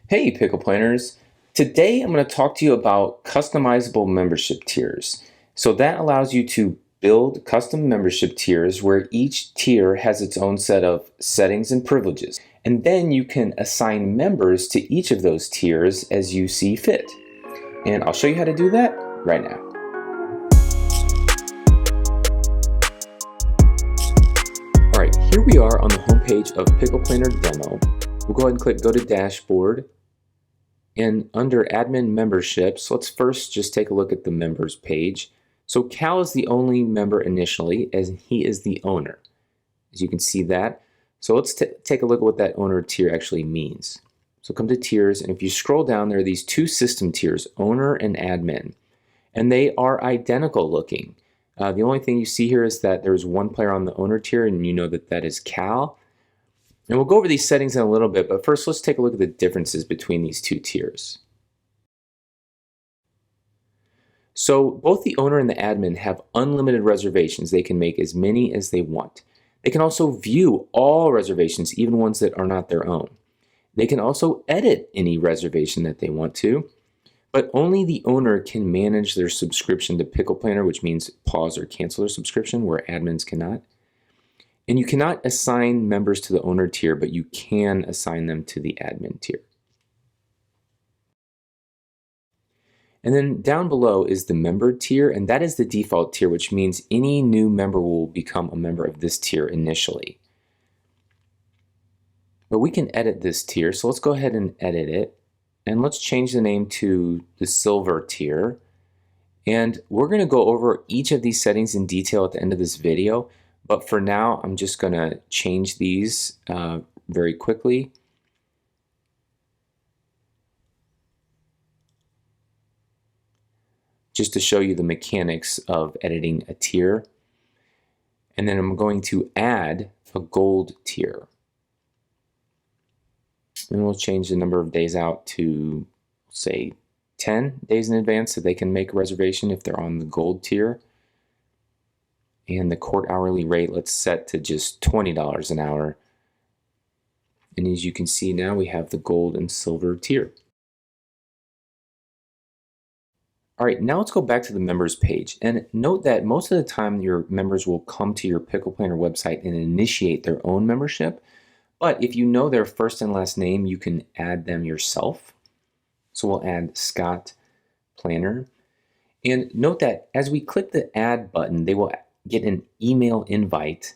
Hey, Pickle Planners. Today I'm going to talk to you about customizable membership tiers. So that allows you to build custom membership tiers where each tier has its own set of settings and privileges. And then you can assign members to each of those tiers as you see fit. And I'll show you how to do that right now. All right, here we are on the homepage of Pickle Planner Demo. We'll go ahead and click Go to Dashboard. And under admin memberships, let's first just take a look at the members page. So Cal is the only member initially, as he is the owner, as you can see that. So let's take a look at what that owner tier actually means. So come to tiers, and if you scroll down, there are these two system tiers, owner and admin, and they are identical looking. The only thing you see here is that there's one player on the owner tier, and you know that that is Cal. And we'll go over these settings in a little bit, but first let's take a look at the differences between these two tiers. So both the owner and the admin have unlimited reservations. They can make as many as they want. They can also view all reservations, even ones that are not their own. They can also edit any reservation that they want to, but only the owner can manage their subscription to Pickle Planner, which means pause or cancel their subscription, where admins cannot. And you cannot assign members to the owner tier, but you can assign them to the admin tier. And then down below is the member tier, and that is the default tier, which means any new member will become a member of this tier initially. But we can edit this tier, so let's go ahead and edit it. And let's change the name to the silver tier. And we're going to go over each of these settings in detail at the end of this video. But for now, I'm just going to change these very quickly. Just to show you the mechanics of editing a tier. And then I'm going to add a gold tier. And we'll change the number of days out to, say, 10 days in advance so they can make a reservation if they're on the gold tier. And the court hourly rate, let's set to just $20 an hour. And as you can see now, we have the gold and silver tier. All right, now let's go back to the members page. And note that most of the time your members will come to your Pickle Planner website and initiate their own membership. But if you know their first and last name, you can add them yourself. So we'll add Scott Planner. And note that as we click the add button, they will get an email invite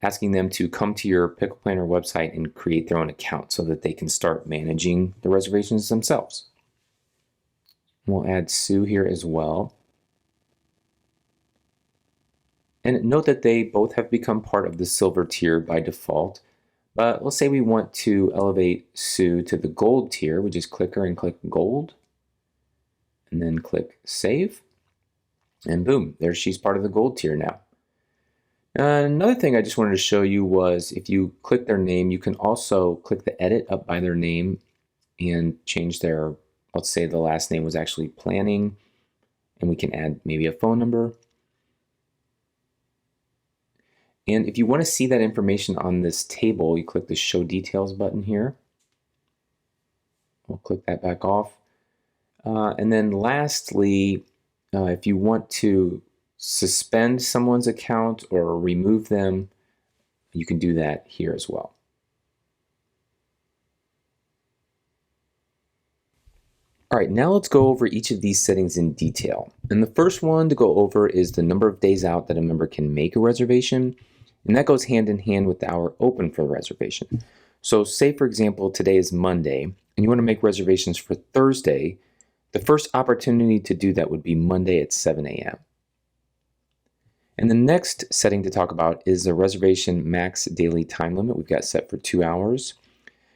asking them to come to your Pickle Planner website and create their own account so that they can start managing the reservations themselves. We'll add Sue here as well. And note that they both have become part of the silver tier by default. But let's say we want to elevate Sue to the gold tier. We just click her and click gold. And then click save. And boom, there she's part of the gold tier now. Another thing I just wanted to show you was if you click their name, you can also click the edit up by their name and change their, let's say the last name was actually Planning, and we can add maybe a phone number. And if you want to see that information on this table, you click the Show Details button here. We'll click that back off. And then lastly, if you want to suspend someone's account or remove them, you can do that here as well. All right, now let's go over each of these settings in detail. And the first one to go over is the number of days out that a member can make a reservation. And that goes hand in hand with the hour open for the reservation. So say, for example, today is Monday, and you want to make reservations for Thursday. The first opportunity to do that would be Monday at 7 a.m. And the next setting to talk about is the reservation max daily time limit. We've got set for 2 hours.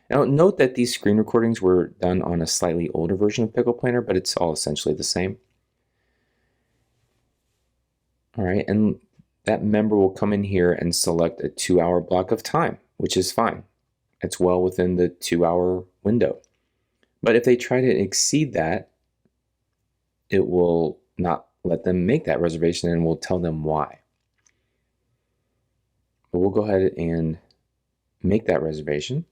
Now note that these screen recordings were done on a slightly older version of Pickle Planner, but it's all essentially the same. All right, and that member will come in here and select a 2-hour block of time, which is fine. It's well within the 2-hour window. But if they try to exceed that, it will not let them make that reservation and we'll tell them why. But we'll go ahead and make that reservation.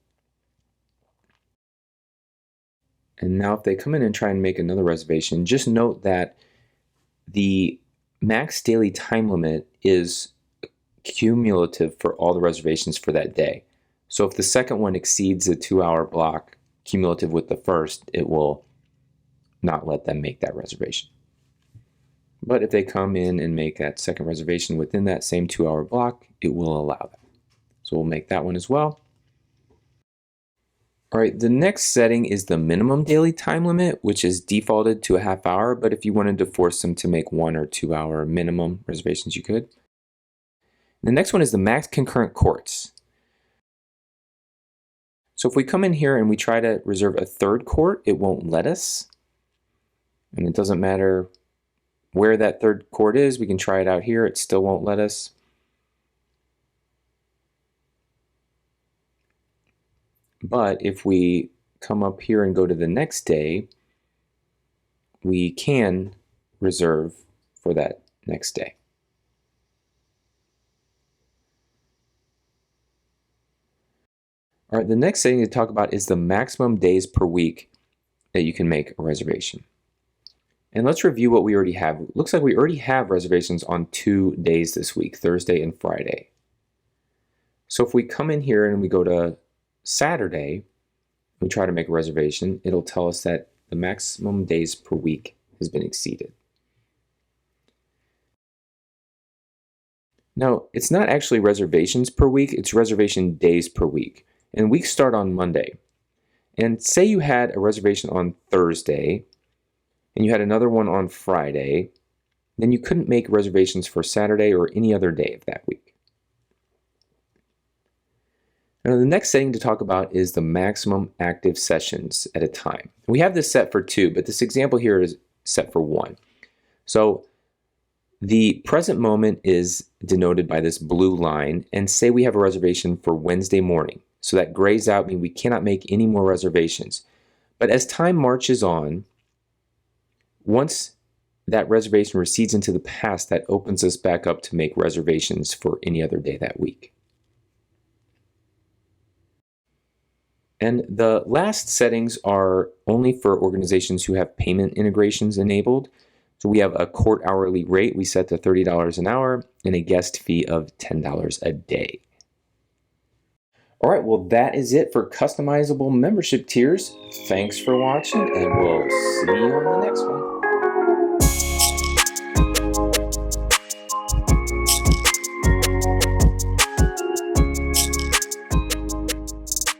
And now if they come in and try and make another reservation, just note that the max daily time limit is cumulative for all the reservations for that day. So if the second one exceeds the 2-hour block cumulative with the first, it will not let them make that reservation. But if they come in and make that second reservation within that same 2-hour block, it will allow them. So we'll make that one as well. All right, the next setting is the minimum daily time limit, which is defaulted to a half hour, but if you wanted to force them to make 1 or 2 hour minimum reservations, you could. The next one is the max concurrent courts. So if we come in here and we try to reserve a third court, it won't let us. And it doesn't matter where that third court is, we can try it out here, it still won't let us. But if we come up here and go to the next day, we can reserve for that next day. All right, the next thing to talk about is the maximum days per week that you can make a reservation. And let's review what we already have. It looks like we already have reservations on 2 days this week, Thursday and Friday. So if we come in here and we go to Saturday, we try to make a reservation, it'll tell us that the maximum days per week has been exceeded. Now, it's not actually reservations per week, it's reservation days per week. And weeks start on Monday. And say you had a reservation on Thursday, and you had another one on Friday, then you couldn't make reservations for Saturday or any other day of that week. Now, the next setting to talk about is the maximum active sessions at a time. We have this set for 2, but this example here is set for 1. So the present moment is denoted by this blue line, and say we have a reservation for Wednesday morning. So that grays out, meaning we cannot make any more reservations. But as time marches on, once that reservation recedes into the past, that opens us back up to make reservations for any other day that week. And the last settings are only for organizations who have payment integrations enabled. So we have a court hourly rate we set to $30 an hour and a guest fee of $10 a day. All right, well, that is it for customizable membership tiers. Thanks for watching, and we'll see you on the next one.